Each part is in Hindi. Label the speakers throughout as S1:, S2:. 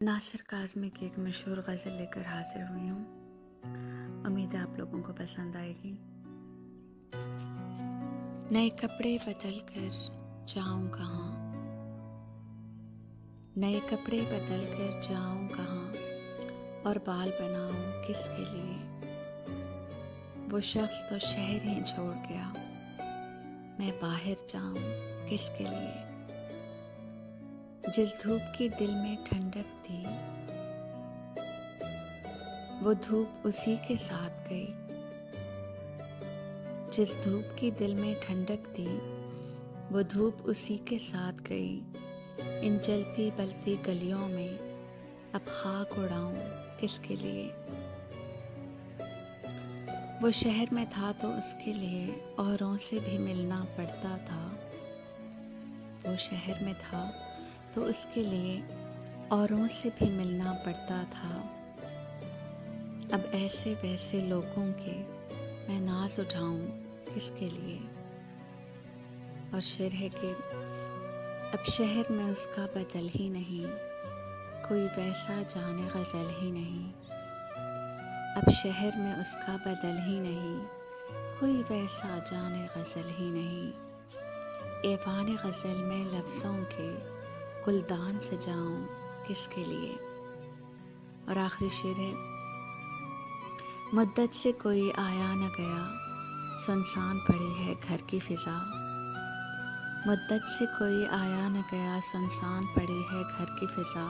S1: नासिर काज़मी की एक मशहूर गज़ल लेकर हाजिर हुई हूँ। उम्मीद है आप लोगों को पसंद आएगी। नए कपड़े बदल कर जाऊँ कहाँ, नए कपड़े बदल कर जाऊँ कहाँ और बाल बनाऊँ किसके लिए। वो शख्स तो शहर ही छोड़ गया, मैं बाहर जाऊँ किसके लिए। जिस धूप की दिल में ठंडक थी, वो धूप उसी के साथ गई। जिस धूप की दिल में ठंडक थी, वो धूप उसी के साथ गई। इन जलती बलती गलियों में अब खाक उड़ाऊं किसके लिए। वो शहर में था तो उसके लिए औरों से भी मिलना पड़ता था। वो शहर में था तो उसके लिए औरों से भी मिलना पड़ता था। अब ऐसे वैसे लोगों के मैं नाज उठाऊं किसके लिए। और शेर है कि अब शहर में उसका बदल ही नहीं, कोई वैसा जाने गज़ल ही नहीं। अब शहर में उसका बदल ही नहीं, कोई वैसा जाने गज़ल ही नहीं। ऐवान गज़ल में लफ्ज़ों के गुलदान सजाऊं किसके लिए। और आखिरी शेर है, मुद्दत से कोई आया न गया, सुनसान पड़ी है घर की फ़िज़ा। मुद्दत से कोई आया न गया, सुनसान पड़ी है घर की फ़िज़ा।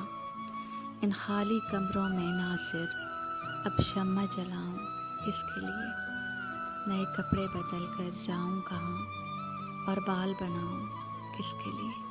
S1: इन खाली कमरों में नासिर अब शम्मा जलाऊं किसके लिए। नए कपड़े बदल कर जाऊं कहाँ और बाल बनाऊं किसके लिए।